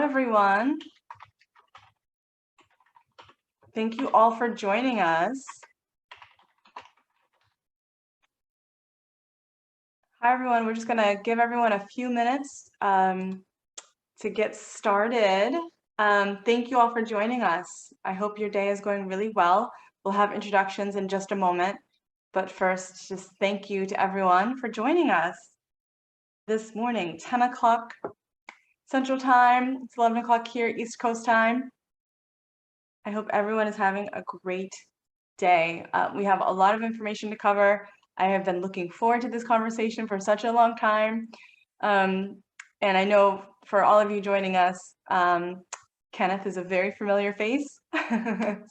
everyone. Thank you all for joining us. Hi, everyone. We're just going to give everyone a few minutes to get started. Thank you all for joining us. I hope your day is going really well. We'll have introductions in just a moment. But first, just thank you to everyone for joining us this morning, 10 o'clock Central Time. It's 11 o'clock here, East Coast time. I hope everyone is having a great day. We have a lot of information to cover. I have been looking forward to this conversation for such a long time. And I know for all of you joining us, Kenneth is a very familiar face.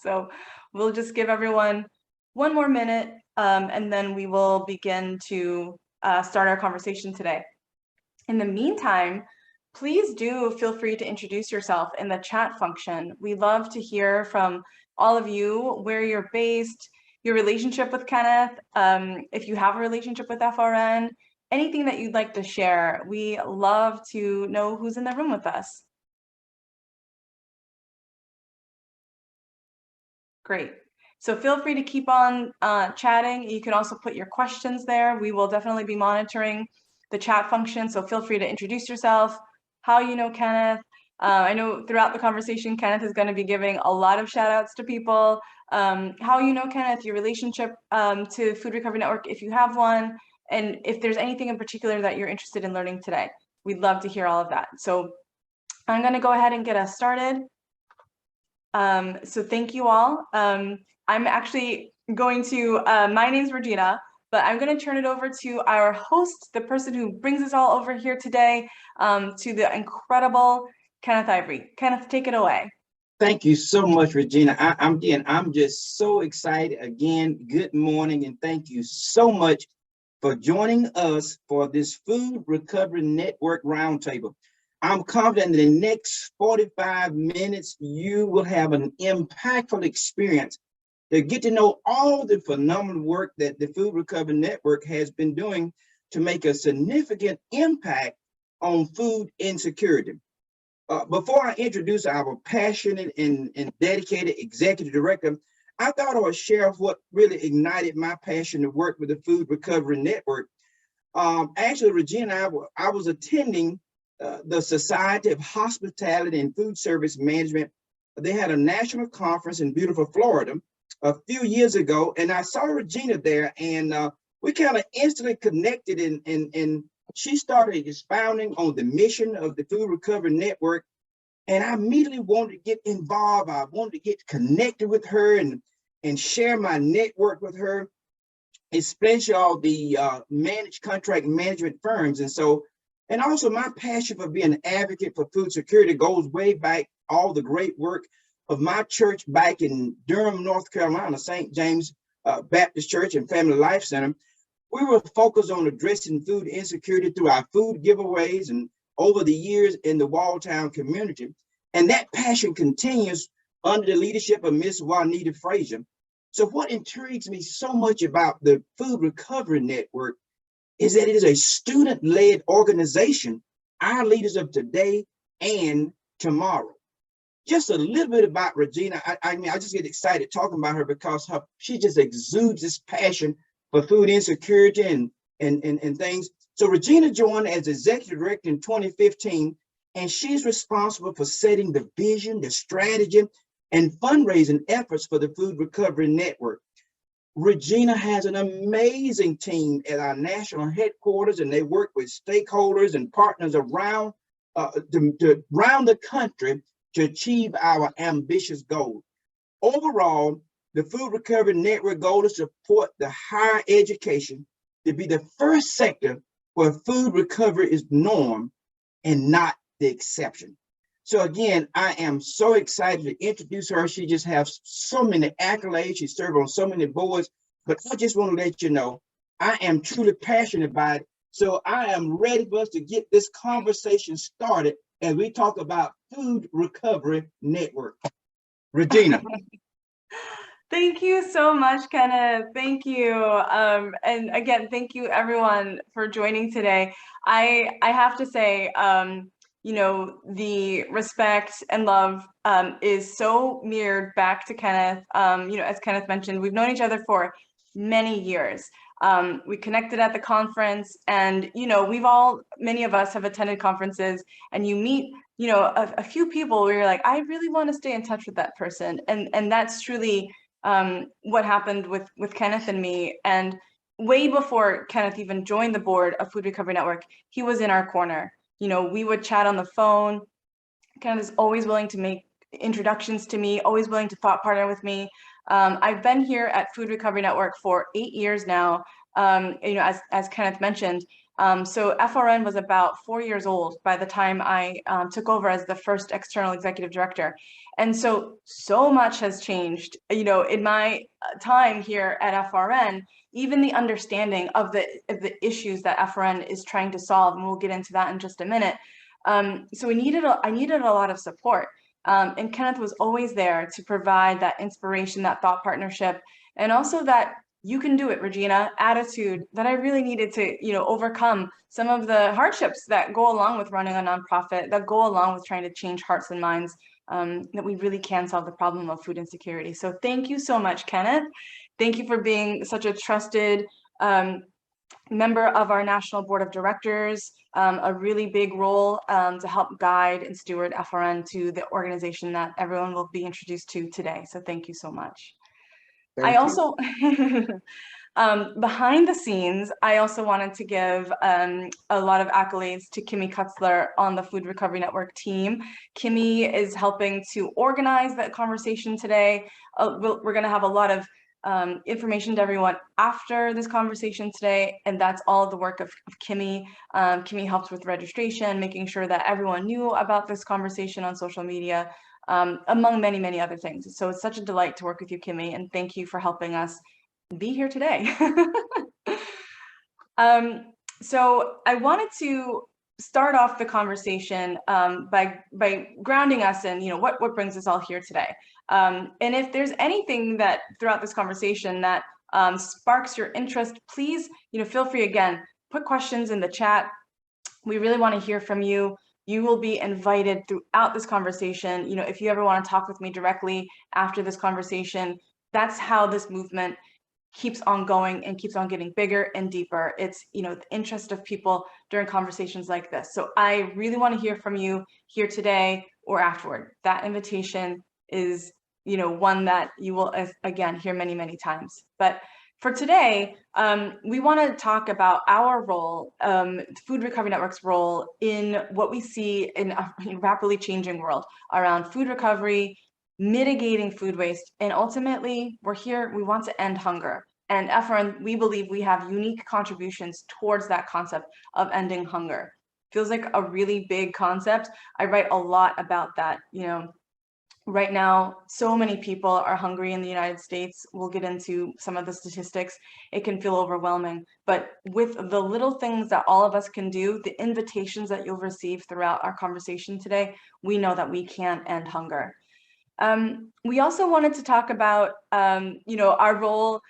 So we'll just give everyone one more minute and then we will begin to start our conversation today. In the meantime, please do feel free to introduce yourself in the chat function. We love to hear from all of you, where you're based, your relationship with Kenneth, if you have a relationship with FRN, anything that you'd like to share. We love to know who's in the room with us. Great. So feel free to keep on chatting. You can also put your questions there. We will definitely be monitoring the chat function. So feel free to introduce yourself, how you know Kenneth. I know throughout the conversation, Kenneth is going to be giving a lot of shout outs to people. How you know Kenneth, your relationship to Food Recovery Network, if you have one, and if there's anything in particular that you're interested in learning today. We'd love to hear all of that. So I'm going to go ahead and get us started. So thank you all. I'm actually going to, my name's Regina, but I'm going to turn it over to our host, the person who brings us all over here today, to the incredible Kenneth Ivory. Kenneth, take it away. Thank you so much, Regina. I'm just so excited. Again, good morning, and thank you so much for joining us for this Food Recovery Network Roundtable. I'm confident in the next 45 minutes, you will have an impactful experience to get to know all the phenomenal work that the Food Recovery Network has been doing to make a significant impact on food insecurity. Before I introduce our passionate and dedicated executive director, I thought I would share what really ignited my passion to work with the Food Recovery Network. Actually, Regina, I was attending the Society of Hospitality and Food Service Management. They had a national conference in beautiful Florida a few years ago, and I saw Regina there, and we kind of instantly connected, and she started expounding on the mission of the Food Recovery Network, and I immediately wanted to get involved. I wanted to get connected with her and share my network with her, especially all the managed contract management firms. And also my passion for being an advocate for food security goes way back, all the great work of my church back in Durham, North Carolina, St. James Baptist Church and Family Life Center. We were focused on addressing food insecurity through our food giveaways and over the years in the Walltown community. And that passion continues under the leadership of Ms. Juanita Frazier. So what intrigues me so much about the Food Recovery Network is that it is a student-led organization, our leaders of today and tomorrow. Just a little bit about Regina. I mean, I just get excited talking about her because she just exudes this passion for food insecurity and things. So Regina joined as executive director in 2015, and she's responsible for setting the vision, the strategy, and fundraising efforts for the Food Recovery Network. Regina has an amazing team at our national headquarters, and they work with stakeholders and partners around the country to achieve our ambitious goals. Overall, the Food Recovery Network goal is to support the higher education to be the first sector where food recovery is norm and not the exception. So again, I am so excited to introduce her. She just has so many accolades. She served on so many boards, but I just want to let you know, I am truly passionate about it. So I am ready for us to get this conversation started as we talk about Food Recovery Network. Regina. Thank you so much, Kenneth. Thank you. And again, thank you everyone for joining today. I have to say, the respect and love is so mirrored back to Kenneth. As Kenneth mentioned, we've known each other for many years. We connected at the conference, and many of us have attended conferences, and you meet a few people where you're like, I really want to stay in touch with that person, and that's truly what happened with Kenneth and me. And way before Kenneth even joined the board of Food Recovery Network, he was in our corner. We would chat on the phone. Kenneth is always willing to make introductions to me, always willing to thought partner with me. I've been here at Food Recovery Network for 8 years now, as Kenneth mentioned. So FRN was about 4 years old by the time I took over as the first external executive director. And so much has changed, in my time here at FRN, even the understanding of the issues that FRN is trying to solve, and we'll get into that in just a minute. So I needed a lot of support. And Kenneth was always there to provide that inspiration, that thought partnership, and also that you can do it, Regina, attitude that I really needed to, overcome some of the hardships that go along with running a nonprofit, that go along with trying to change hearts and minds, that we really can solve the problem of food insecurity. So thank you so much, Kenneth. Thank you for being such a trusted member of our National Board of Directors, a really big role to help guide and steward FRN to the organization that everyone will be introduced to today. So thank you so much. Thank you. Also, behind the scenes, I also wanted to give a lot of accolades to Kimmy Kutzler on the Food Recovery Network team. Kimmy is helping to organize that conversation today. We're going to have a lot of information to everyone after this conversation today, and that's all the work of Kimmy. Kimmy helps with registration, making sure that everyone knew about this conversation on social media, among many, many other things. So it's such a delight to work with you, Kimmy, and thank you for helping us be here today. So I wanted to start off the conversation by grounding us in, what brings us all here today. And if there's anything that throughout this conversation that sparks your interest, please, feel free, again, put questions in the chat. We really want to hear from you. You will be invited throughout this conversation. If you ever want to talk with me directly after this conversation, that's how this movement keeps on going and keeps on getting bigger and deeper. It's, the interest of people during conversations like this. So I really want to hear from you here today or afterward. That invitation is, one that you will, again, hear many, many times. But for today, we want to talk about our role, Food Recovery Network's role in what we see in a rapidly changing world around food recovery, mitigating food waste, and ultimately, we want to end hunger. And FRN, we believe we have unique contributions towards that concept of ending hunger. Feels like a really big concept. I write a lot about that. Right now, so many people are hungry in the United States. We'll get into some of the statistics. It can feel overwhelming, but with the little things that all of us can do, the invitations that you'll receive throughout our conversation today, we know that we can end hunger. We also wanted to talk about, our role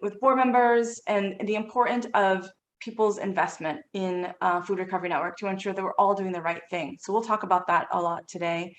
with board members and the importance of people's investment in Food Recovery Network to ensure that we're all doing the right thing. So we'll talk about that a lot today.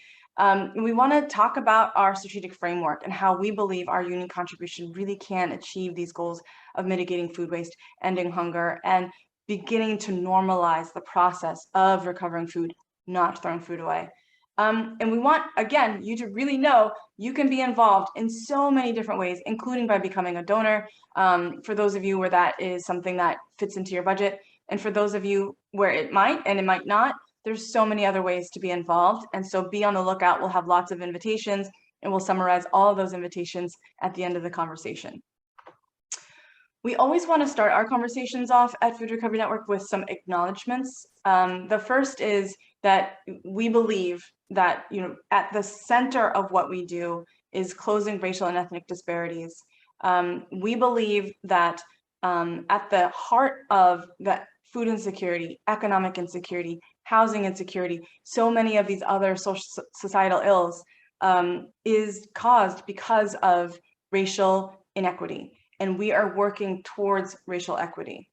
We want to talk about our strategic framework and how we believe our unique contribution really can achieve these goals of mitigating food waste, ending hunger, and beginning to normalize the process of recovering food, not throwing food away. And we want, again, you to really know you can be involved in so many different ways, including by becoming a donor, for those of you where that is something that fits into your budget. And for those of you where it might and it might not, there's so many other ways to be involved. And so be on the lookout. We'll have lots of invitations, and we'll summarize all of those invitations at the end of the conversation. We always want to start our conversations off at Food Recovery Network with some acknowledgements. The first is that we believe that, at the center of what we do is closing racial and ethnic disparities. We believe that at the heart of that food insecurity, economic insecurity, housing insecurity, so many of these other societal ills is caused because of racial inequity. And we are working towards racial equity.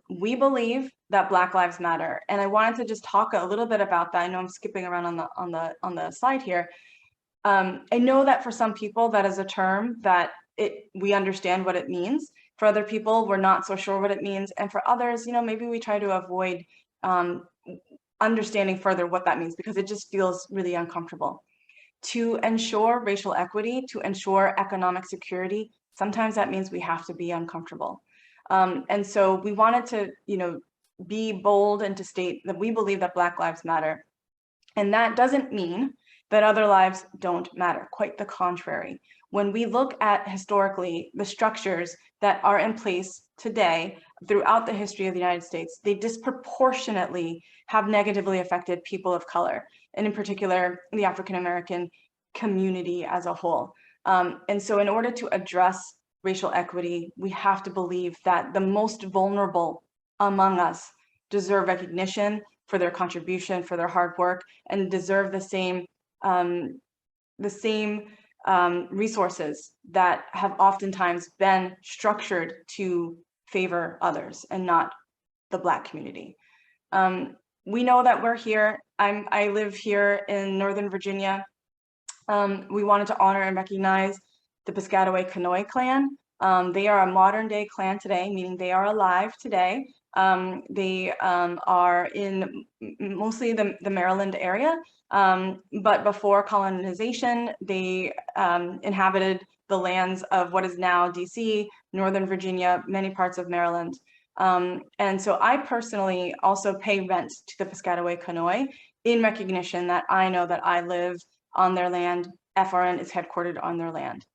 We believe that Black Lives Matter. And I wanted to just talk a little bit about that. I know I'm skipping around on the slide here. I know that for some people that is a term that we understand what it means. For other people, we're not so sure what it means. And for others, maybe we try to avoid understanding further what that means because it just feels really uncomfortable. To ensure racial equity, to ensure economic security, sometimes that means we have to be uncomfortable. And so we wanted to, be bold and to state that we believe that Black Lives Matter. And that doesn't mean that other lives don't matter. Quite the contrary. When we look at historically the structures that are in place today throughout the history of the United States, they disproportionately have negatively affected people of color, and in particular, the African American community as a whole. And so in order to address racial equity, we have to believe that the most vulnerable among us deserve recognition for their contribution, for their hard work, and deserve the same resources that have oftentimes been structured to favor others and not the Black community. We know that we're here. I live here in Northern Virginia. We wanted to honor and recognize the Piscataway Conoy clan. They are a modern day clan today, meaning they are alive today. They are in mostly the Maryland area, but before colonization, they inhabited the lands of what is now DC, Northern Virginia, many parts of Maryland. And so I personally also pay rent to the Piscataway Conoy in recognition that I know that I live on their land. FRN is headquartered on their land.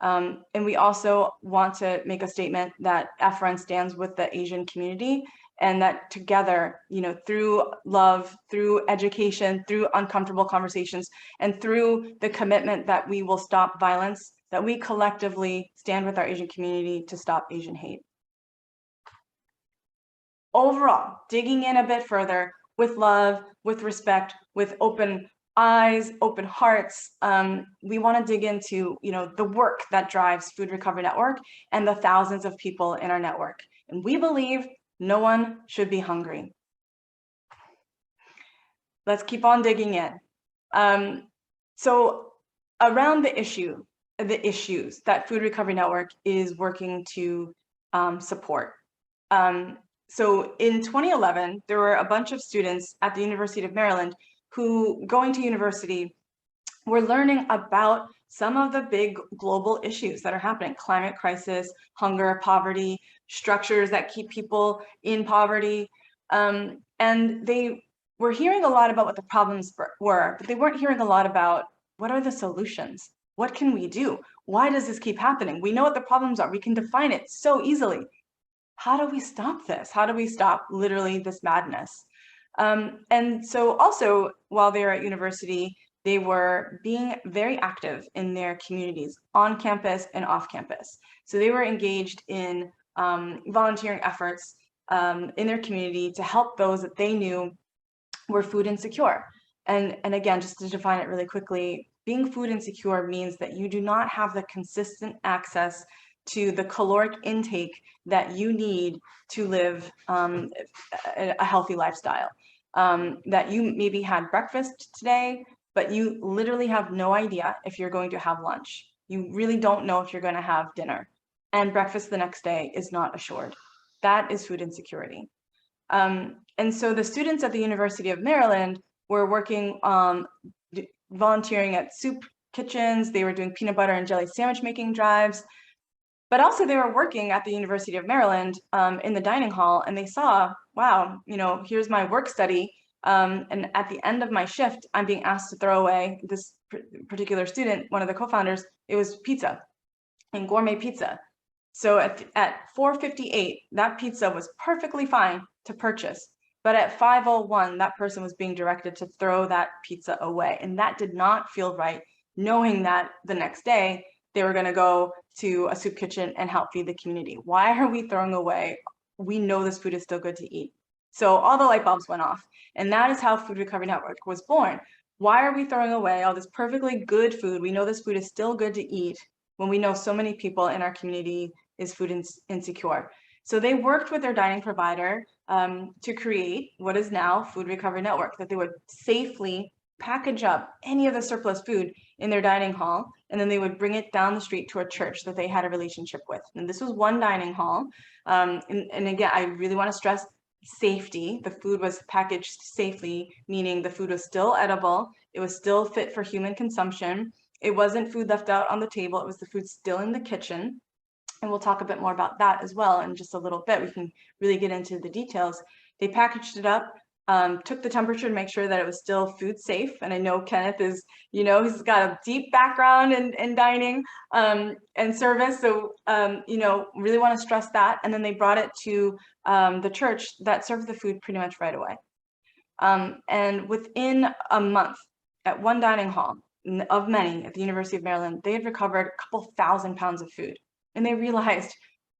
And we also want to make a statement that FRN stands with the Asian community, and that together, through love, through education, through uncomfortable conversations, and through the commitment that we will stop violence, that we collectively stand with our Asian community to stop Asian hate. Overall, digging in a bit further with love, with respect, with open eyes, open hearts, we want to dig into, the work that drives Food Recovery Network and the thousands of people in our network. And we believe no one should be hungry. Let's keep on digging in. So around the issues that Food Recovery Network is working to support. So in 2011, there were a bunch of students at the University of Maryland who, going to university, were learning about some of the big global issues that are happening: climate crisis, hunger, poverty, structures that keep people in poverty. And they were hearing a lot about what the problems were, but they weren't hearing a lot about what are the solutions? What can we do? Why does this keep happening? We know what the problems are. We can define it so easily. How do we stop this? How do we stop literally this madness? And so also, while they were at university, they were being very active in their communities, on campus and off campus. So they were engaged in volunteering efforts in their community to help those that they knew were food insecure. And again, just to define it really quickly, being food insecure means that you do not have the consistent access to the caloric intake that you need to live a healthy lifestyle. That you maybe had breakfast today, but you literally have no idea if you're going to have lunch. You really don't know if you're going to have dinner. And breakfast the next day is not assured. That is food insecurity. And so the students at the University of Maryland were working, volunteering at soup kitchens. They were doing peanut butter and jelly sandwich making drives. But also they were working at the University of Maryland in the dining hall, and they saw, wow, here's my work study. And at the end of my shift, I'm being asked to throw away this particular student, one of the co-founders, it was pizza and gourmet pizza. So at 4:58, that pizza was perfectly fine to purchase. But at 5:01, that person was being directed to throw that pizza away. And that did not feel right, knowing that the next day, they were going to go to a soup kitchen and help feed the community. Why are we throwing away? We know this food is still good to eat. So all the light bulbs went off. And that is how Food Recovery Network was born. Why are we throwing away all this perfectly good food? We know this food is still good to eat when we know so many people in our community is food insecure. So they worked with their dining provider to create what is now Food Recovery Network, that they would safely package up any of the surplus food in their dining hall, and then they would bring it down the street to a church that they had a relationship with. And this was one dining hall. And again, I really want to stress safety. The food was packaged safely, meaning the food was still edible. It was still fit for human consumption. It wasn't food left out on the table. It was the food still in the kitchen. And we'll talk a bit more about that as well in just a little bit. We can really get into the details. They packaged it up, took the temperature to make sure that it was still food safe. And I know Kenneth is, you know, he's got a deep background in dining and service. So, you know, really want to stress that. And then they brought it to the church that served the food pretty much right away. And within a month at one dining hall of many at the University of Maryland, they had recovered a couple thousand pounds of food. And they realized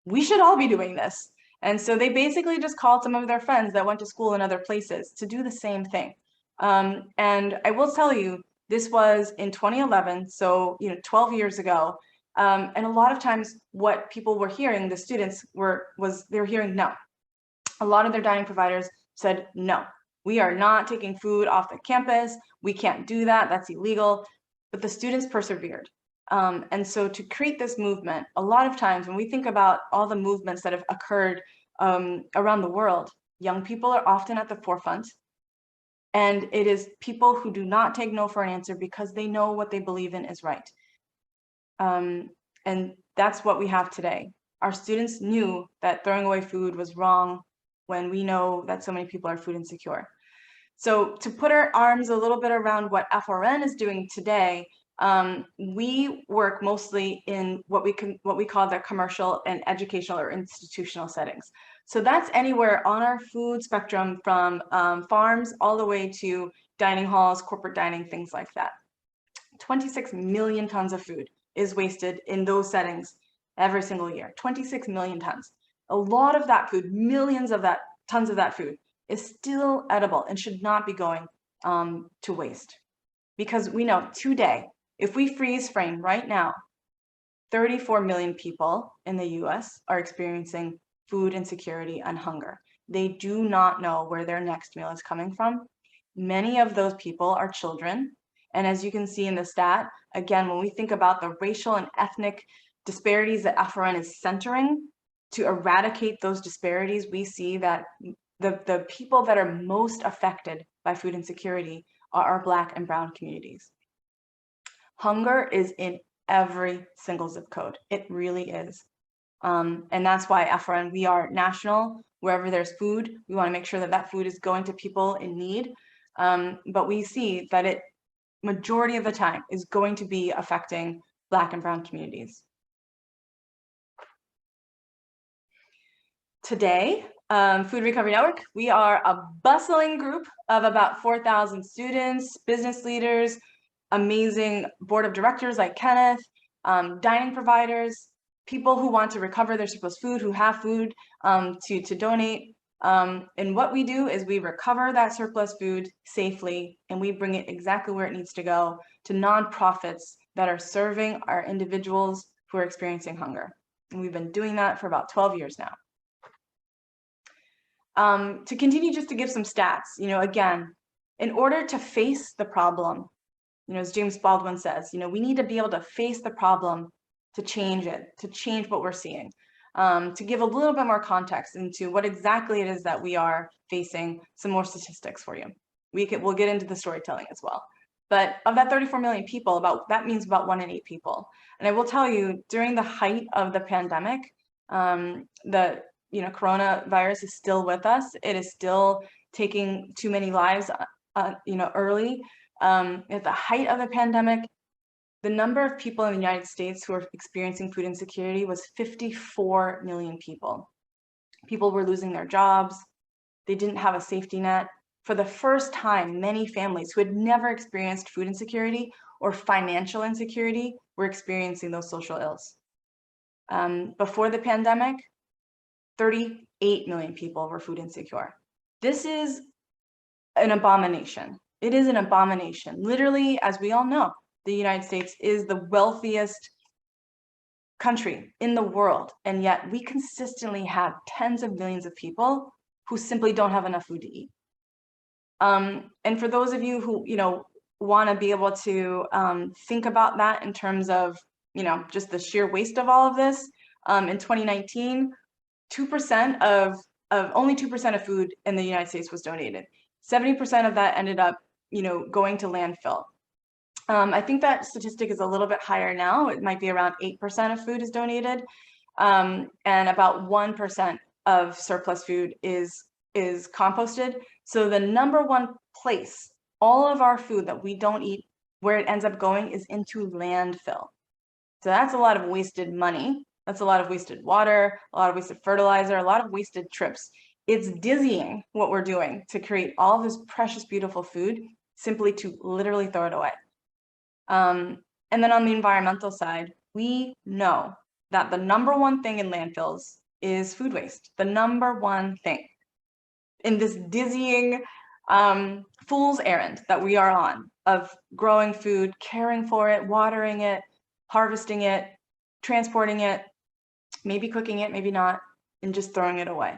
we should all be doing this. And so they basically just called some of their friends that went to school in other places to do the same thing. And I will tell you, this was in 2011, so 12 years ago. And a lot of times what people were hearing, the students they were hearing no. A lot of their dining providers said, no, we are not taking food off the campus. We can't do that. That's illegal. But the students persevered. And so to create this movement, a lot of times when we think about all the movements that have occurred around the world, young people are often at the forefront. And it is people who do not take no for an answer because they know what they believe in is right. And that's what we have today. Our students knew that throwing away food was wrong when we know that so many people are food insecure. So to put our arms a little bit around what FRN is doing today, we work mostly in what we call the commercial and educational or institutional settings. So that's anywhere on our food spectrum from farms all the way to dining halls, corporate dining, things like that. 26 million tons of food is wasted in those settings every single year. 26 million tons. A lot of that food, millions of tons of that food is still edible and should not be going to waste. Because we know today, if we freeze frame right now, 34 million people in the US are experiencing food insecurity and hunger. They do not know where their next meal is coming from. Many of those people are children. And as you can see in the stat, again, when we think about the racial and ethnic disparities that FRN is centering, to eradicate those disparities, we see that the people that are most affected by food insecurity are our Black and Brown communities. Hunger is in every single zip code. It really is. And that's why FRN, we are national. Wherever there's food, we want to make sure that that food is going to people in need. But we see that it, majority of the time, is going to be affecting Black and Brown communities. Today, Food Recovery Network, we are a bustling group of about 4,000 students, business leaders, amazing board of directors like Kenneth, dining providers, people who want to recover their surplus food, who have food to donate. And what we do is we recover that surplus food safely, and we bring it exactly where it needs to go to nonprofits that are serving our individuals who are experiencing hunger. And we've been doing that for about 12 years now. To continue, just to give some stats, again, in order to face the problem, as James Baldwin says, we need to be able to face the problem to change it, to change what we're seeing. To give a little bit more context into what exactly it is that we are facing, some more statistics for you. We'll get into the storytelling as well. But of that 34 million people, that means about 1 in 8 people. And I will tell you, during the height of the pandemic, coronavirus is still with us. It is still taking too many lives, early. At the height of the pandemic, the number of people in the United States who are experiencing food insecurity was 54 million people. People were losing their jobs. They didn't have a safety net. For the first time, many families who had never experienced food insecurity or financial insecurity were experiencing those social ills. Before the pandemic, 38 million people were food insecure. This is an abomination. It is an abomination. Literally, as we all know, the United States is the wealthiest country in the world, and yet we consistently have tens of millions of people who simply don't have enough food to eat. And for those of you who, want to be able to think about that in terms of, just the sheer waste of all of this, in 2019, 2% only 2% of food in the United States was donated. 70% of that ended up, going to landfill. I think that statistic is a little bit higher now. It might be around 8% of food is donated, and about 1% of surplus food is composted. So the number one place all of our food that we don't eat, where it ends up going, is into landfill. So that's a lot of wasted money. That's a lot of wasted water, a lot of wasted fertilizer, a lot of wasted trips. It's dizzying what we're doing to create all this precious, beautiful food simply to literally throw it away. And then on the environmental side, we know that the number one thing in landfills is food waste. The number one thing in this dizzying fool's errand that we are on of growing food, caring for it, watering it, harvesting it, transporting it, maybe cooking it, maybe not, and just throwing it away.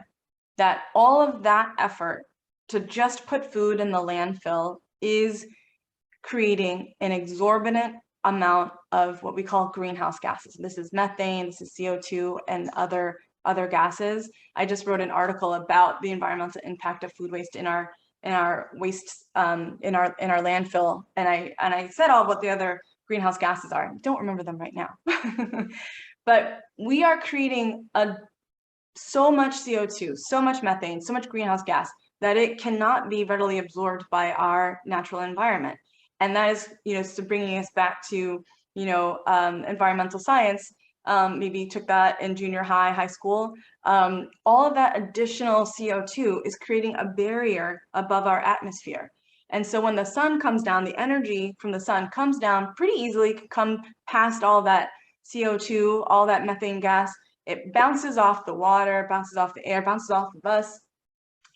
That all of that effort to just put food in the landfill is creating an exorbitant amount of what we call greenhouse gases. This is methane, this is CO2, and other gases. I just wrote an article about the environmental impact of food waste in our waste in our landfill, and I said all what the other greenhouse gases are. I don't remember them right now. But we are creating so much CO2, so much methane, so much greenhouse gas that it cannot be readily absorbed by our natural environment. And that is, so bringing us back to, environmental science. Maybe you took that in junior high school. All of that additional CO2 is creating a barrier above our atmosphere. And so when the sun comes down, the energy from the sun comes down pretty easily, can come past all that CO2, all that methane gas. It bounces off the water, bounces off the air, bounces off of us,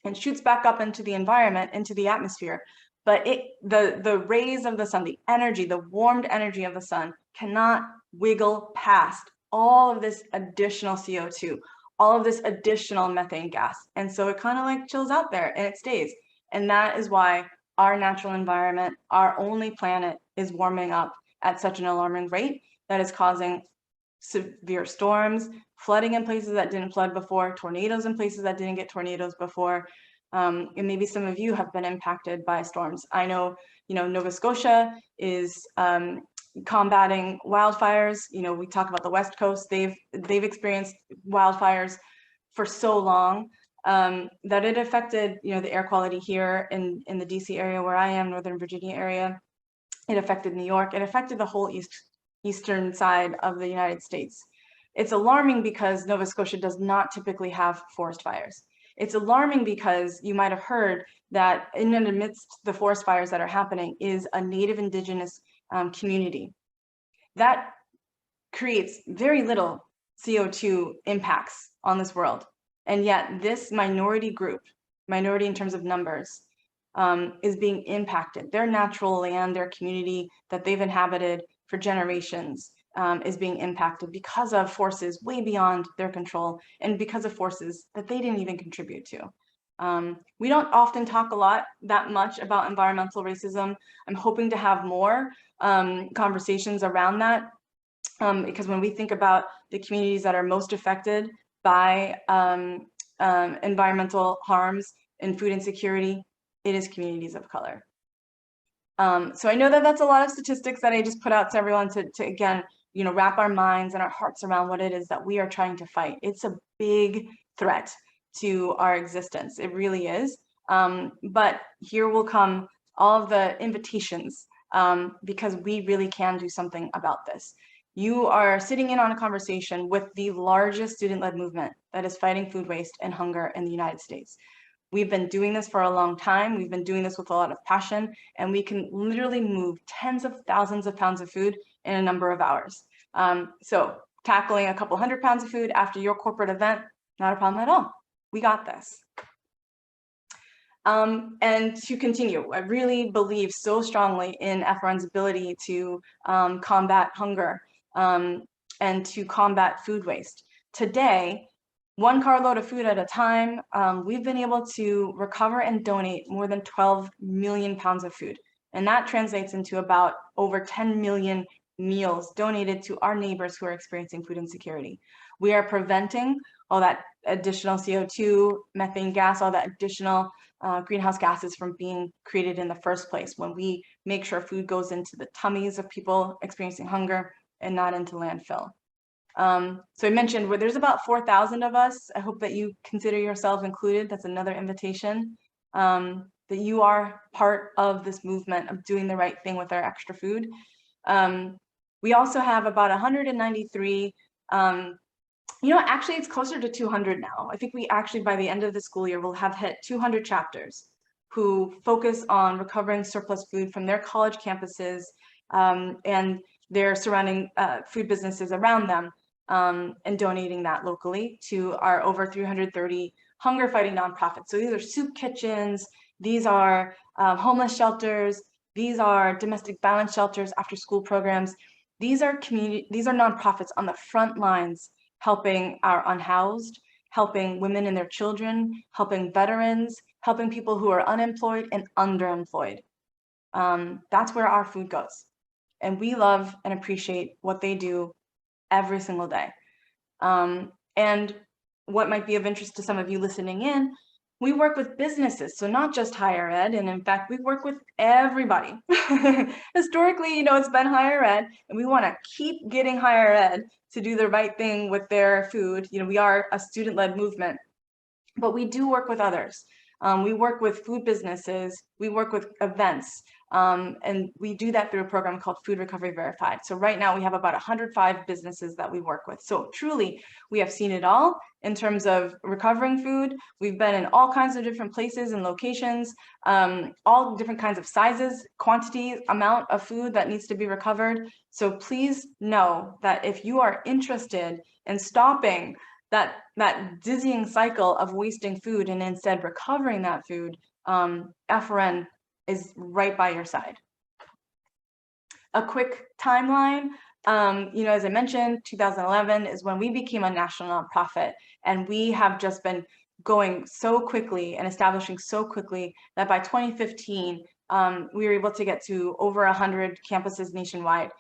and shoots back up into the environment, into the atmosphere. But the rays of the sun, the energy, the warmed energy of the sun cannot wiggle past all of this additional CO2, all of this additional methane gas. And so it kind of like chills out there and it stays. And that is why our natural environment, our only planet, is warming up at such an alarming rate that is causing severe storms, flooding in places that didn't flood before, tornadoes in places that didn't get tornadoes before. And maybe some of you have been impacted by storms. I know, Nova Scotia is combating wildfires. We talk about the West Coast. They've experienced wildfires for so long that it affected, the air quality here in the DC area where I am, Northern Virginia area. It affected New York. It affected the whole eastern side of the United States. It's alarming because Nova Scotia does not typically have forest fires. It's alarming because you might have heard that in and amidst the forest fires that are happening is a Native Indigenous community. That creates very little CO2 impacts on this world. And yet this minority group, minority in terms of numbers, is being impacted. Their natural land, their community that they've inhabited for generations is being impacted because of forces way beyond their control and because of forces that they didn't even contribute to. We don't often talk that much about environmental racism. I'm hoping to have more conversations around that because when we think about the communities that are most affected by environmental harms and food insecurity, it is communities of color. So I know that that's a lot of statistics that I just put out to everyone to again, wrap our minds and our hearts around what it is that we are trying to fight. It's a big threat to our existence. It really is. But here will come all of the invitations because we really can do something about this. You are sitting in on a conversation with the largest student-led movement that is fighting food waste and hunger in the United States. We've been doing this for a long time. We've been doing this with a lot of passion, and we can literally move tens of thousands of pounds of food in a number of hours. So tackling a couple 100 pounds of food after your corporate event, not a problem at all. We got this. And to continue, I really believe so strongly in FRN's ability to combat hunger. and to combat food waste. Today, 1 carload of food at a time, we've been able to recover and donate more than 12 million pounds of food. And that translates into about over 10 million meals donated to our neighbors who are experiencing food insecurity. We are preventing all that additional CO2, methane gas, all that additional greenhouse gases from being created in the first place when we make sure food goes into the tummies of people experiencing hunger and not into landfill. So I mentioned where there's about 4,000 of us. I hope that you consider yourself included. That's another invitation, that you are part of this movement of doing the right thing with our extra food. We also have about 193, actually it's closer to 200 now. I think we actually, by the end of the school year, will have hit 200 chapters who focus on recovering surplus food from their college campuses and their surrounding food businesses around them, and donating that locally to our over 330 hunger fighting nonprofits. So these are soup kitchens, these are homeless shelters, these are domestic violence shelters, after school programs. These are nonprofits on the front lines, helping our unhoused, helping women and their children, helping veterans, helping people who are unemployed and underemployed. That's where our food goes. And we love and appreciate what they do every single day. And what might be of interest to some of you listening in, we work with businesses, so not just higher ed, and in fact, we work with everybody. Historically, it's been higher ed, and we want to keep getting higher ed to do the right thing with their food. We are a student-led movement, but we do work with others. We work with food businesses, we work with events, and we do that through a program called Food Recovery Verified. So right now we have about 105 businesses that we work with. So truly, we have seen it all in terms of recovering food. We've been in all kinds of different places and locations, all different kinds of sizes, quantity, amount of food that needs to be recovered. So please know that if you are interested in stopping that dizzying cycle of wasting food and instead recovering that food, FRN is right by your side. A quick timeline, as I mentioned, 2011 is when we became a national nonprofit, and we have just been going so quickly and establishing so quickly that by 2015, we were able to get to over 100 campuses nationwide.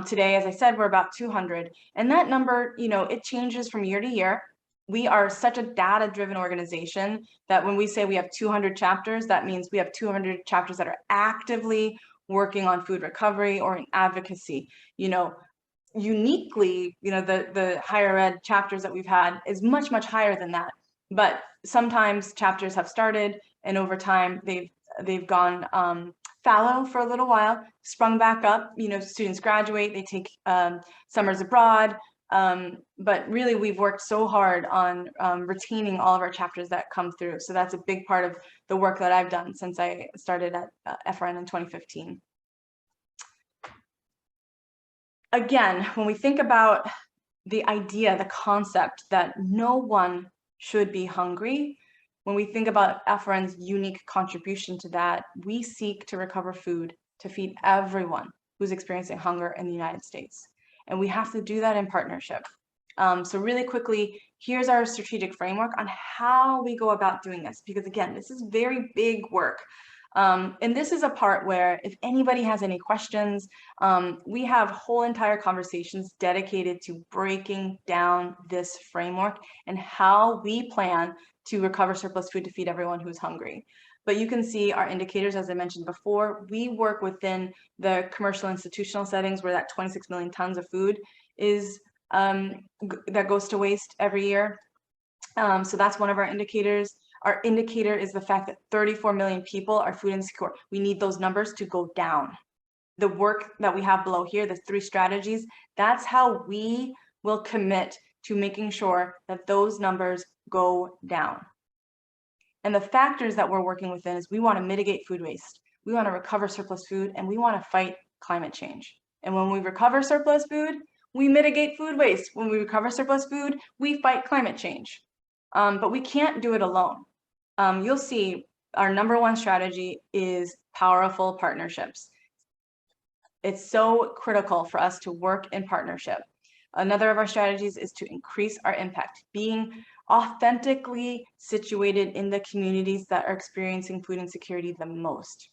Today, as I said, we're about 200, and that number, it changes from year to year. We are such a data-driven organization that when we say we have 200 chapters, that means we have 200 chapters that are actively working on food recovery or in advocacy. Uniquely, the higher ed chapters that we've had is much, much higher than that. But sometimes chapters have started, and over time they've gone fallow for a little while, sprung back up. Students graduate, they take summers abroad. But really, we've worked so hard on retaining all of our chapters that come through. So that's a big part of the work that I've done since I started at FRN in 2015. Again, when we think about the idea, the concept that no one should be hungry, when we think about FRN's unique contribution to that, we seek to recover food to feed everyone who's experiencing hunger in the United States. And we have to do that in partnership. So really quickly, here's our strategic framework on how we go about doing this, because again, this is very big work. And this is a part where if anybody has any questions, we have whole entire conversations dedicated to breaking down this framework and how we plan to recover surplus food to feed everyone who's hungry. But you can see our indicators, as I mentioned before. We work within the commercial institutional settings where that 26 million tons of food is that goes to waste every year. So that's one of our indicators. Our indicator is the fact that 34 million people are food insecure. We need those numbers to go down. The work that we have below here, the 3 strategies, that's how we will commit to making sure that those numbers go down. And the factors that we're working within is we want to mitigate food waste, we want to recover surplus food, and we want to fight climate change. And when we recover surplus food, we mitigate food waste. When we recover surplus food, we fight climate change. But we can't do it alone. You'll see our #1 strategy is powerful partnerships. It's so critical for us to work in partnership. Another of our strategies is to increase our impact, being authentically situated in the communities that are experiencing food insecurity the most.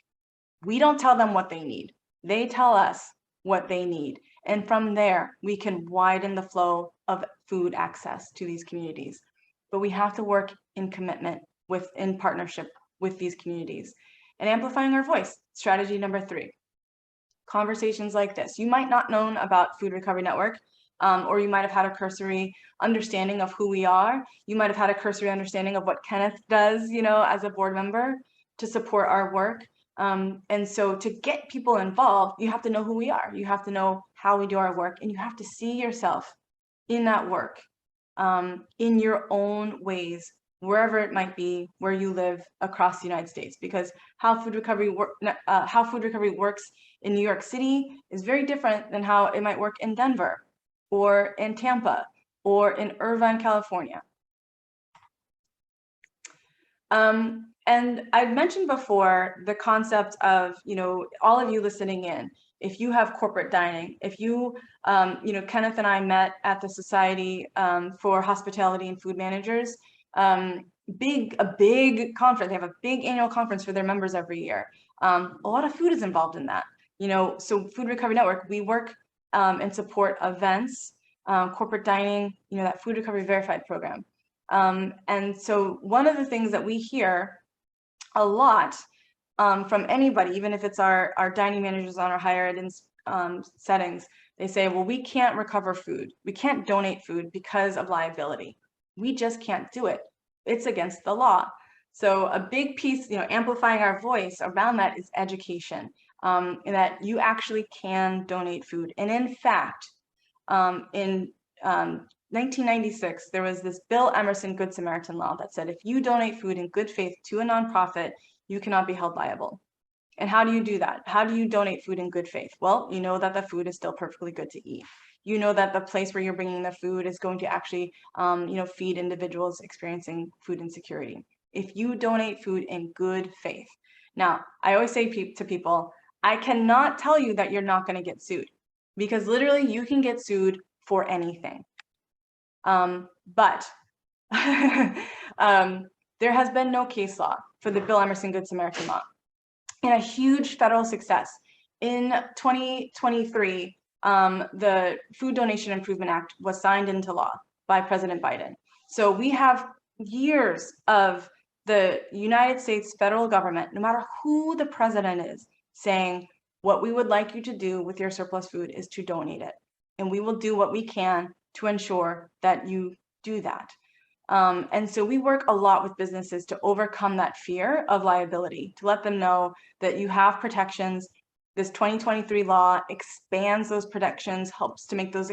We don't tell them what they need. They tell us what they need. And from there, we can widen the flow of food access to these communities. But we have to work in commitment in partnership with these communities. And amplifying our voice, strategy number 3. Conversations like this. You might not know about Food Recovery Network, or you might have had a cursory understanding of who we are. You might have had a cursory understanding of what Kenneth does, as a board member to support our work. And so to get people involved, you have to know who we are. You have to know how we do our work, and you have to see yourself in that work, in your own ways, wherever it might be, where you live across the United States, because how food recovery works in New York City is very different than how it might work in Denver or in Tampa or in Irvine, California. And I've mentioned before the concept of, all of you listening in, if you have corporate dining, if you, Kenneth and I met at the Society for Hospitality and Food Managers, a big conference. They have a big annual conference for their members every year. A lot of food is involved in that. So Food Recovery Network, we work and support events, corporate dining, that Food Recovery Verified program. And so one of the things that we hear a lot from anybody, even if it's our dining managers on our higher ed settings, they say, well, we can't recover food. We can't donate food because of liability. We just can't do it. It's against the law. So a big piece, amplifying our voice around that is education, and that you actually can donate food. And in fact, in 1996, there was this Bill Emerson Good Samaritan law that said if you donate food in good faith to a nonprofit, you cannot be held liable. And how do you do that? How do you donate food in good faith? Well, you know that the food is still perfectly good to eat. You know that the place where you're bringing the food is going to actually, feed individuals experiencing food insecurity. If you donate food in good faith. Now, I always say to people, I cannot tell you that you're not going to get sued, because literally you can get sued for anything. But there has been no case law for the Bill Emerson Good Samaritan law. And a huge federal success. In 2023, the Food Donation Improvement Act was signed into law by President Biden. So we have years of the United States federal government, no matter who the president is, saying what we would like you to do with your surplus food is to donate it. And we will do what we can to ensure that you do that. And so we work a lot with businesses to overcome that fear of liability, to let them know that you have protections. This 2023 law expands those protections, helps to make those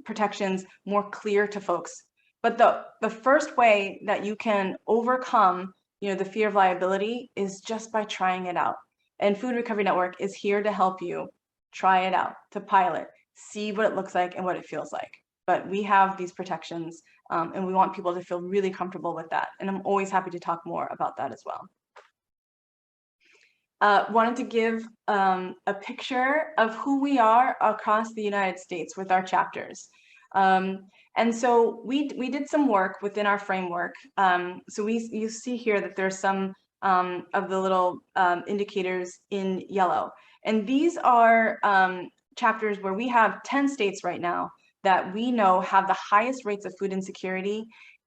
protections more clear to folks. But the first way that you can overcome, the fear of liability is just by trying it out. And Food Recovery Network is here to help you try it out, to pilot, see what it looks like and what it feels like. But we have these protections, and we want people to feel really comfortable with that. And I'm always happy to talk more about that as well. Wanted to give a picture of who we are across the United States with our chapters. And so we did some work within our framework. So you see here that there's some of the little indicators in yellow. And these are chapters where we have 10 states right now that we know have the highest rates of food insecurity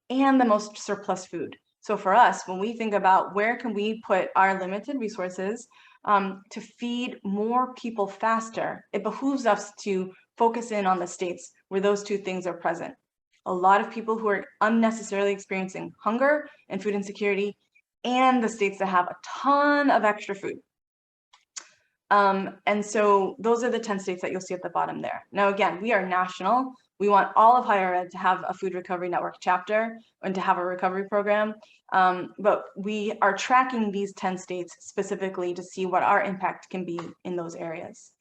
and the most surplus food. So for us, when we think about where can we put our limited resources to feed more people faster, it behooves us to focus in on the states where those two things are present. A lot of people who are unnecessarily experiencing hunger and food insecurity, and the states that have a ton of extra food. And so those are the 10 states that you'll see at the bottom there. Now, again, we are national. We want all of higher ed to have a Food Recovery Network chapter and to have a recovery program. But we are tracking these 10 states specifically to see what our impact can be in those areas.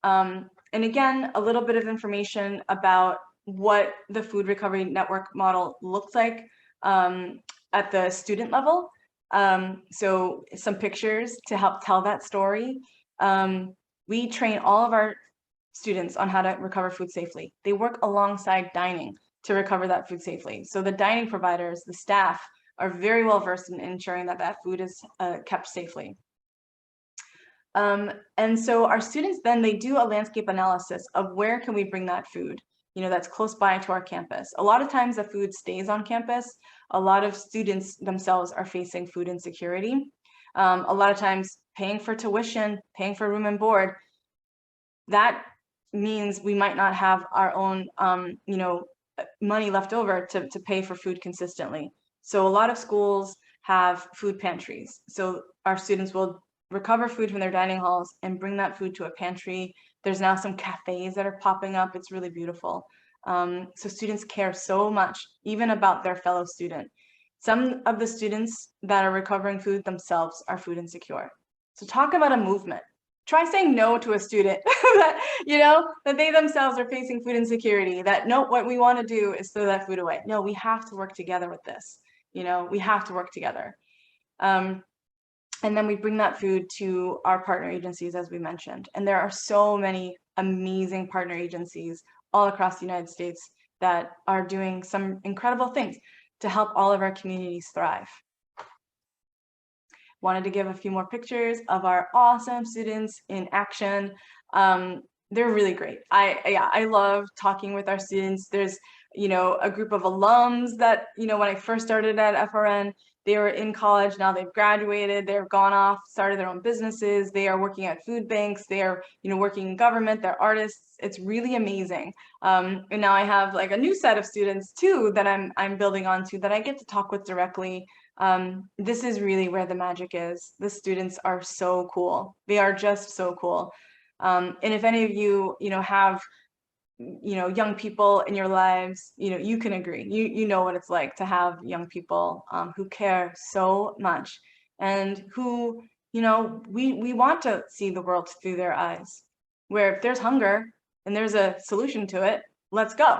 And again, a little bit of information about what the Food Recovery Network model looks like at the student level. So some pictures to help tell that story. We train all of our students on how to recover food safely. They work alongside dining to recover that food safely. So the dining providers, the staff, are very well versed in ensuring that that food is kept safely. And so our students then, they do a landscape analysis of where can we bring that food, that's close by to our campus. A lot of times the food stays on campus. A lot of students themselves are facing food insecurity. A lot of times paying for tuition, paying for room and board, that means we might not have our own, money left over to pay for food consistently. So a lot of schools have food pantries. So our students will recover food from their dining halls and bring that food to a pantry. There's now some cafes that are popping up. It's really beautiful. So students care so much, even about their fellow student. Some of the students that are recovering food themselves are food insecure. So talk about a movement. Try saying no to a student that, that they themselves are facing food insecurity, that no, what we want to do is throw that food away. No, we have to work together with this. We have to work together. And then we bring that food to our partner agencies, as we mentioned. And there are so many amazing partner agencies all across the United States that are doing some incredible things to help all of our communities thrive. Wanted to give a few more pictures of our awesome students in action. They're really great. I love talking with our students. There's, a group of alums that, when I first started at FRN, they were in college. Now they've graduated, they've gone off, started their own businesses. They are working at food banks. They are, working in government. They're artists. It's really amazing. And now I have like a new set of students too that I'm building onto that I get to talk with directly. This is really where the magic is. The students are so cool. They are just so cool. And if any of you, have young people in your lives, you can agree. You know what it's like to have young people who care so much and who, we want to see the world through their eyes. Where if there's hunger and there's a solution to it, let's go.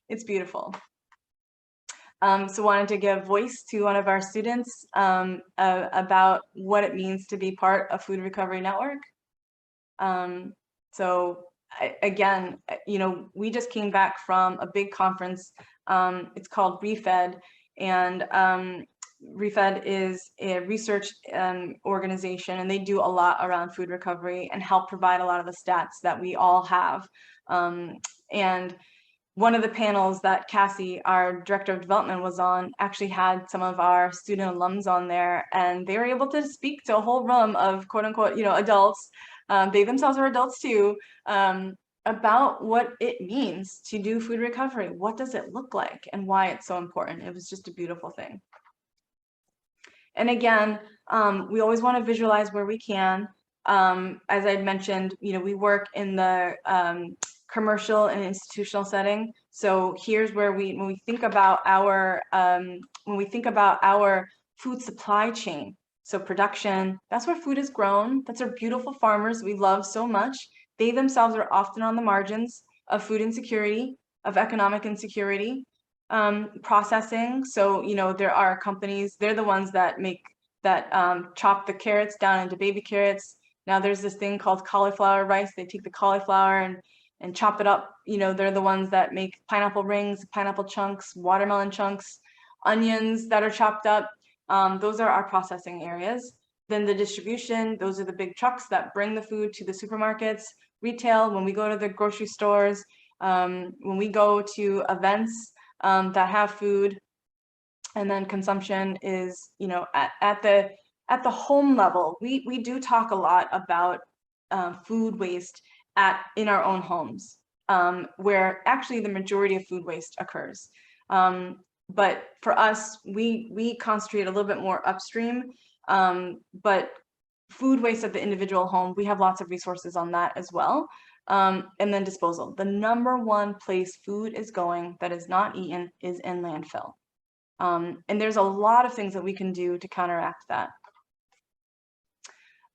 It's beautiful. So wanted to give voice to one of our students about what it means to be part of Food Recovery Network. So again, we just came back from a big conference. It's called ReFed, and ReFed is a research organization, and they do a lot around food recovery and help provide a lot of the stats that we all have. And one of the panels that Cassie, our director of development, was on actually had some of our student alums on there, and they were able to speak to a whole room of quote unquote, adults. They themselves are adults too, about what it means to do food recovery. What does it look like and why it's so important? It was just a beautiful thing. And again, we always want to visualize where we can. As I mentioned, we work in the commercial and institutional setting. So here's where when we think about our food supply chain, so production, that's where food is grown. That's our beautiful farmers we love so much. They themselves are often on the margins of food insecurity, of economic insecurity. Processing, so there are companies, they're the ones that chop the carrots down into baby carrots. Now there's this thing called cauliflower rice. They take the cauliflower and chop it up. They're the ones that make pineapple rings, pineapple chunks, watermelon chunks, onions that are chopped up. Those are our processing areas. Then the distribution, those are the big trucks that bring the food to the supermarkets. Retail, when we go to the grocery stores, when we go to events that have food. And then consumption is, at the home level. We do talk a lot about food waste in our own homes, where actually the majority of food waste occurs. But for us, we concentrate a little bit more upstream, but food waste at the individual home, we have lots of resources on that as well. And then disposal. The number one place food is going that is not eaten is in landfill. And there's a lot of things that we can do to counteract that.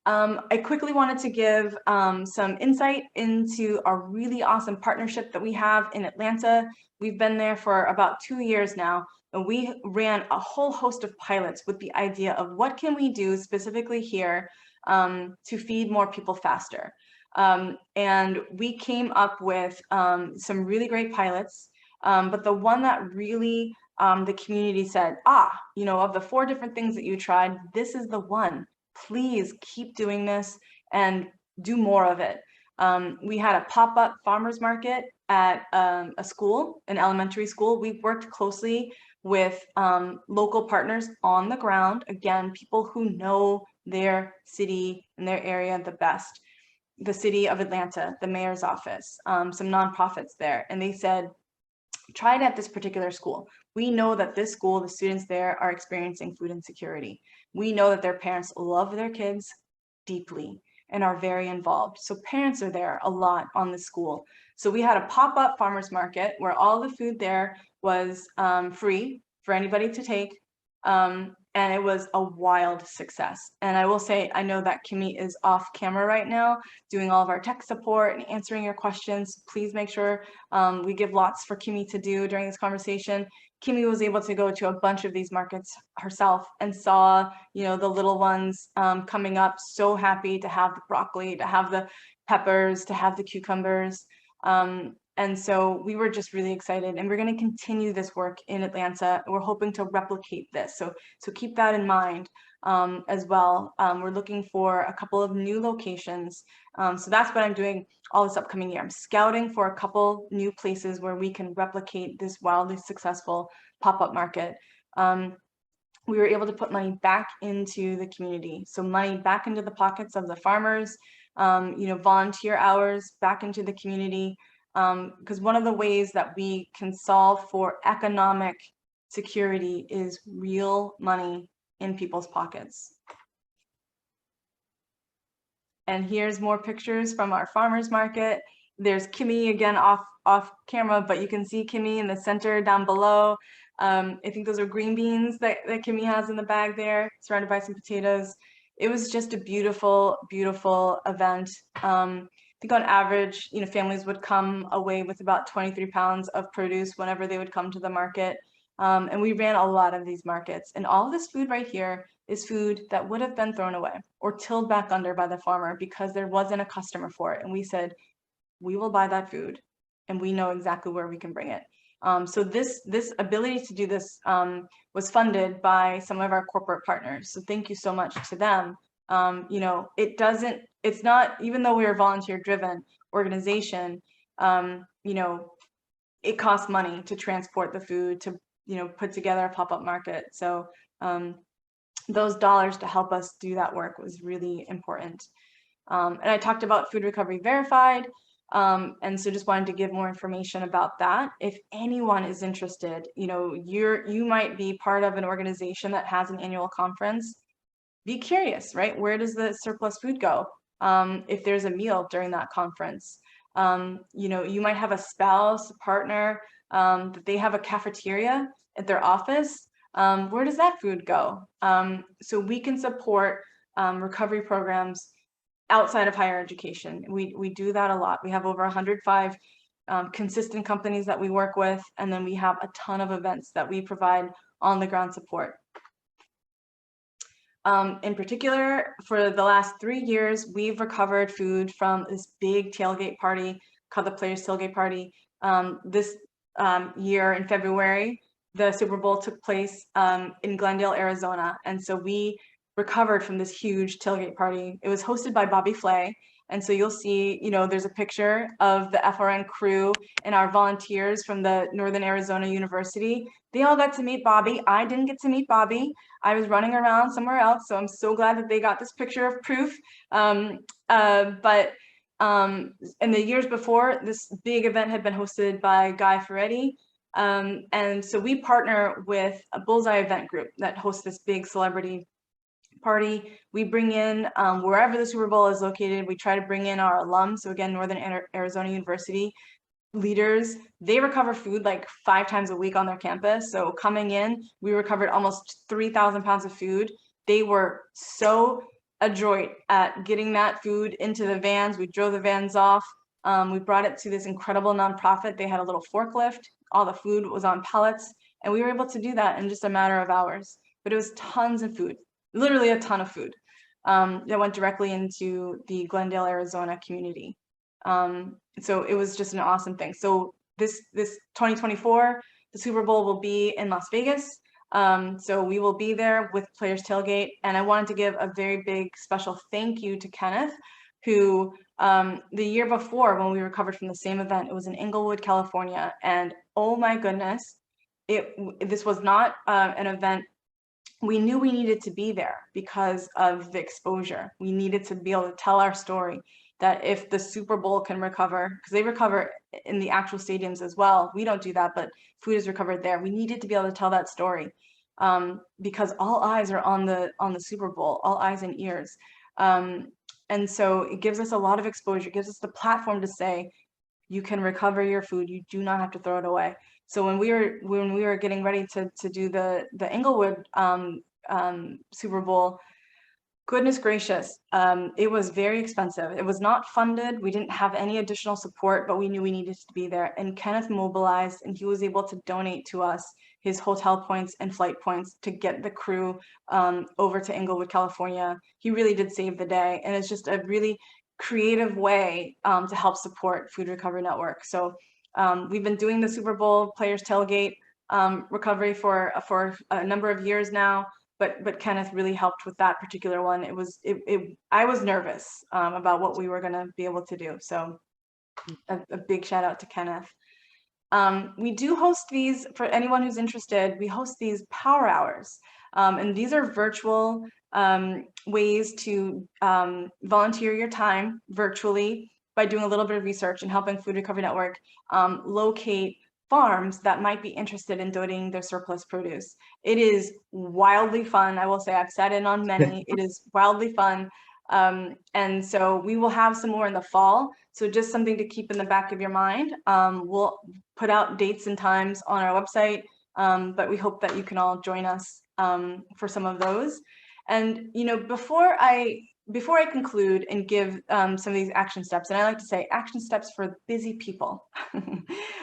I quickly wanted to give some insight into our really awesome partnership that we have in Atlanta. We've been there for about 2 years now, and we ran a whole host of pilots with the idea of what can we do specifically here to feed more people faster. And we came up with some really great pilots, but the one that really the community said, of the 4 different things that you tried, this is the one. Please keep doing this and do more of it. We had a pop-up farmers market at a school, an elementary school. We worked closely with local partners on the ground. Again, people who know their city and their area the best. The city of Atlanta, the mayor's office, some nonprofits there. And they said, try it at this particular school. We know that this school, the students there are experiencing food insecurity. We know that their parents love their kids deeply and are very involved. So parents are there a lot on the school. So we had a pop-up farmers market where all the food there was free for anybody to take. And it was a wild success. And I will say, I know that Kimmy is off camera right now, doing all of our tech support and answering your questions. Please make sure we give lots for Kimmy to do during this conversation. Kimmy was able to go to a bunch of these markets herself and saw, the little ones coming up, so happy to have the broccoli, to have the peppers, to have the cucumbers. And so we were just really excited, and we're going to continue this work in Atlanta. We're hoping to replicate this. So keep that in mind as well. We're looking for a couple of new locations. So that's what I'm doing all this upcoming year. I'm scouting for a couple new places where we can replicate this wildly successful pop-up market. We were able to put money back into the community. So money back into the pockets of the farmers, volunteer hours back into the community. Because one of the ways that we can solve for economic security is real money in people's pockets. And here's more pictures from our farmers market. There's Kimmy again off camera, but you can see Kimmy in the center down below. I think those are green beans that Kimmy has in the bag there, surrounded by some potatoes. It was just a beautiful, beautiful event. I think on average, families would come away with about 23 pounds of produce whenever they would come to the market. And we ran a lot of these markets. And all of this food right here is food that would have been thrown away or tilled back under by the farmer because there wasn't a customer for it. And we said, we will buy that food and we know exactly where we can bring it. So this ability to do this was funded by some of our corporate partners. So thank you so much to them. It's not, even though we're a volunteer driven organization, it costs money to transport the food, to, put together a pop-up market. So those dollars to help us do that work was really important. And I talked about Food Recovery Verified. And so just wanted to give more information about that. If anyone is interested, you might be part of an organization that has an annual conference. Be curious, right? Where does the surplus food go? If there's a meal during that conference, you might have a spouse, a partner, that they have a cafeteria at their office. Where does that food go? So we can support recovery programs outside of higher education. We do that a lot. We have over 105 consistent companies that we work with, and then we have a ton of events that we provide on the ground support. In particular, for the last 3 years, we've recovered food from this big tailgate party called the Players Tailgate Party. This year in February, the Super Bowl took place in Glendale, Arizona. And so we recovered from this huge tailgate party. It was hosted by Bobby Flay. And so you'll see, there's a picture of the FRN crew and our volunteers from the Northern Arizona University. They all got to meet Bobby. I didn't get to meet Bobby. I was running around somewhere else. So I'm so glad that they got this picture of proof. But in the years before, this big event had been hosted by Guy Ferretti. And so we partner with a Bullseye event group that hosts this big celebrity party. We bring in, wherever the Super Bowl is located, we try to bring in our alums. So again, Northern Arizona University leaders, they recover food like 5 times a week on their campus. So coming in, we recovered almost 3,000 pounds of food. They were so adroit at getting that food into the vans. We drove the vans off. We brought it to this incredible nonprofit. They had a little forklift. All the food was on pallets, and we were able to do that in just a matter of hours. But it was tons of food, literally a ton of food. that went directly into the Glendale, Arizona community. So it was just an awesome thing. So this 2024, the Super Bowl will be in Las Vegas. So we will be there with Players Tailgate. And I wanted to give a very big special thank you to Kenneth, who the year before, when we recovered from the same event, it was in Inglewood, California. And oh my goodness, this was not an event. We knew we needed to be there because of the exposure. We needed to be able to tell our story, that if the Super Bowl can recover, because they recover in the actual stadiums as well. We don't do that, but food is recovered there. We needed to be able to tell that story because all eyes are on the Super Bowl, all eyes and ears. And so it gives us a lot of exposure, gives us the platform to say, you can recover your food. You do not have to throw it away. So when we were getting ready to do the Inglewood Super Bowl, goodness gracious, it was very expensive. It was not funded. We didn't have any additional support, but we knew we needed to be there. And Kenneth mobilized, and he was able to donate to us his hotel points and flight points to get the crew over to Inglewood, California. He really did save the day, and it's just a really creative way to help support Food Recovery Network. So we've been doing the Super Bowl Players Tailgate recovery for a number of years now. But Kenneth really helped with that particular one. I was nervous about what we were going to be able to do. So a big shout out to Kenneth. We do host these, for anyone who's interested, we host these power hours. And these are virtual ways to volunteer your time virtually by doing a little bit of research and helping Food Recovery Network locate farms that might be interested in donating their surplus produce. It is wildly fun. I will say I've sat in on many. It is wildly fun. And so we will have some more in the fall. So just something to keep in the back of your mind. We'll put out dates and times on our website, but we hope that you can all join us for some of those. And, you know, before I conclude and give some of these action steps, and I like to say action steps for busy people,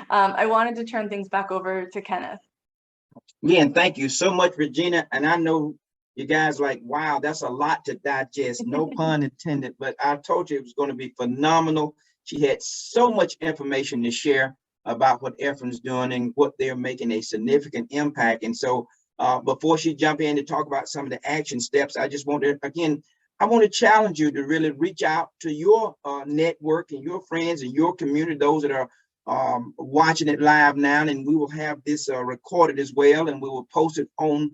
I wanted to turn things back over to Kenneth. Again, thank you so much, Regina. And I know you guys like, wow, that's a lot to digest. No pun intended, but I told you it was going to be phenomenal. She had so much information to share about what Ephraim's doing and what they're making a significant impact. And so before she jump in to talk about some of the action steps, I just want to, again, I want to challenge you to really reach out to your network and your friends and your community, those that are watching it live now, and we will have this recorded as well, and we will post it on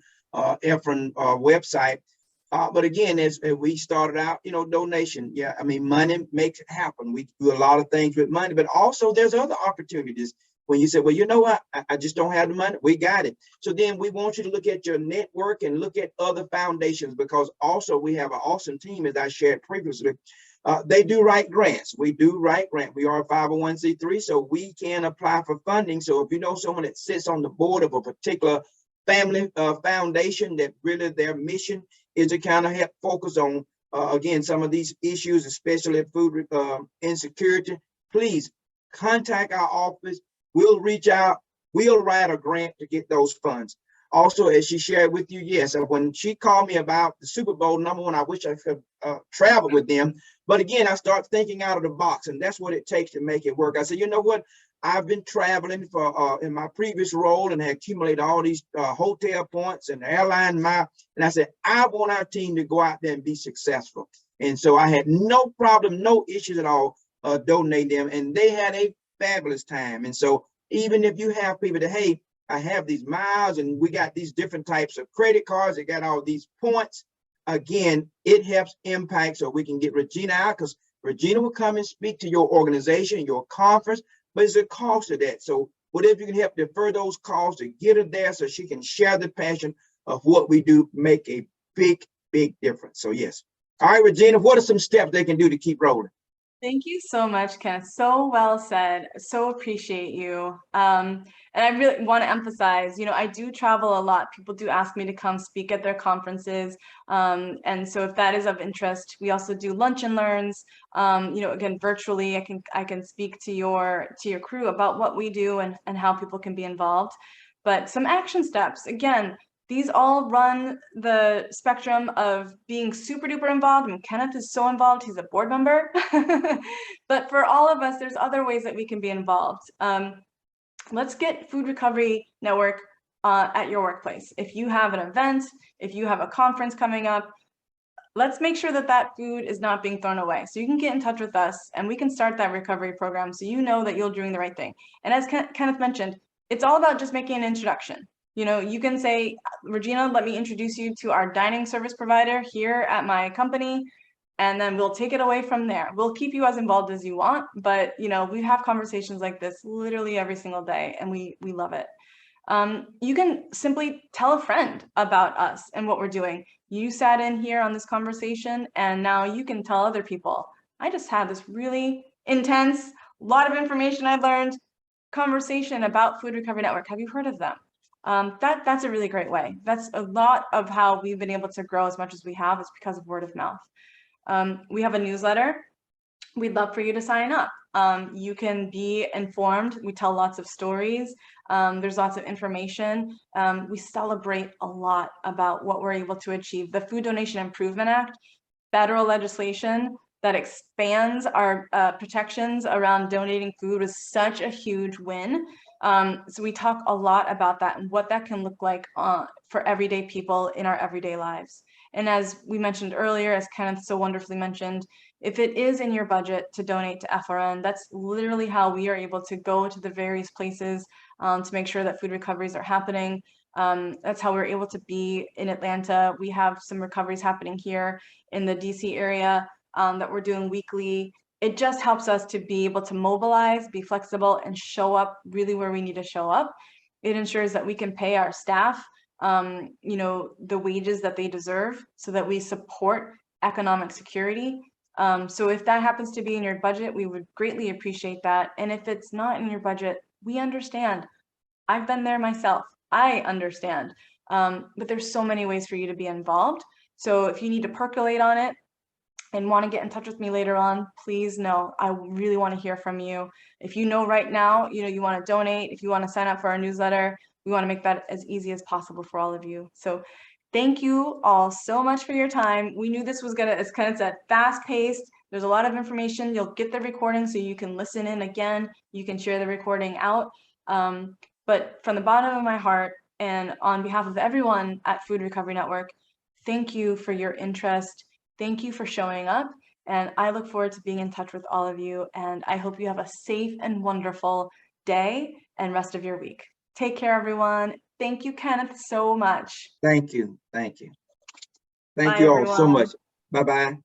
Ephraim website. But again, as we started out, you know, donation. Yeah, I mean, money makes it happen. We do a lot of things with money, but also there's other opportunities. When you say, well, you know what, I just don't have the money, we got it. So then we want you to look at your network and look at other foundations, because also we have an awesome team, as I shared previously. They do write grants. We do write grants. We are a 501c3, so we can apply for funding. So if you know someone that sits on the board of a particular family foundation that really their mission is to kind of help focus on, again, some of these issues, especially food insecurity, please contact our office. We'll reach out. We'll write a grant to get those funds. Also, as she shared with you, yes, when she called me about the Super Bowl, number one, I wish I could travel with them. But again, I start thinking out of the box, and that's what it takes to make it work. I said, you know what? I've been traveling for in my previous role and had accumulated all these hotel points and airline miles. And I said, I want our team to go out there and be successful. And so I had no problem, no issues at all donating them. And they had a fabulous time. And so even if you have people that, hey, I have these miles and we got these different types of credit cards that got all these points, again, it helps impact so we can get Regina out, because Regina will come and speak to your organization, your conference, but it's a cost of that. So whatever you can help defer those costs to get her there so she can share the passion of what we do, make a big, big difference. So yes. All right, Regina, what are some steps they can do to keep rolling? Thank you so much, Kenneth. So well said. So appreciate you. And I really want to emphasize, you know, I do travel a lot. People do ask me to come speak at their conferences. And so if that is of interest, we also do lunch and learns, you know, again, virtually. I can speak to your crew about what we do and how people can be involved. But some action steps, again, These all run the spectrum of being super duper involved. I mean, Kenneth is so involved, he's a board member. But for all of us, there's other ways that we can be involved. Let's get Food Recovery Network at your workplace. If you have an event, if you have a conference coming up, let's make sure that that food is not being thrown away. So you can get in touch with us and we can start that recovery program so you know that you're doing the right thing. And as Kenneth mentioned, it's all about just making an introduction. You know, you can say, Regina, let me introduce you to our dining service provider here at my company, and then we'll take it away from there. We'll keep you as involved as you want, but you know, we have conversations like this literally every single day, and we love it. You can simply tell a friend about us and what we're doing. You sat in here on this conversation, and now you can tell other people, I just had this really intense, lot of information I learned, conversation about Food Recovery Network. Have you heard of them? That's a really great way. That's a lot of how we've been able to grow as much as we have is because of word of mouth. We have a newsletter. We'd love for you to sign up. You can be informed. We tell lots of stories. There's lots of information. We celebrate a lot about what we're able to achieve. The Food Donation Improvement Act, federal legislation that expands our protections around donating food, was such a huge win. So we talk a lot about that and what that can look like for everyday people in our everyday lives. And as we mentioned earlier, as Kenneth so wonderfully mentioned, if it is in your budget to donate to FRN, that's literally how we are able to go to the various places to make sure that food recoveries are happening. That's how we're able to be in Atlanta. We have some recoveries happening here in the DC area that we're doing weekly. It just helps us to be able to mobilize, be flexible, and show up really where we need to show up. It ensures that we can pay our staff you know, the wages that they deserve so that we support economic security. So if that happens to be in your budget, we would greatly appreciate that. And if it's not in your budget, we understand. I've been there myself. I understand. But there's so many ways for you to be involved. So if you need to percolate on it and want to get in touch with me later on, please know, I really want to hear from you. If you know right now, you know, you want to donate, if you want to sign up for our newsletter, we want to make that as easy as possible for all of you. So thank you all so much for your time. We knew this was gonna, as Kenneth said, fast-paced. There's a lot of information. You'll get the recording so you can listen in again. You can share the recording out. But from the bottom of my heart and on behalf of everyone at Food Recovery Network, thank you for your interest. Thank you for showing up. And I look forward to being in touch with all of you. And I hope you have a safe and wonderful day and rest of your week. Take care, everyone. Thank you, Kenneth, so much. Thank you. Thank you. Thank Bye, you all so everyone. much. Bye-bye.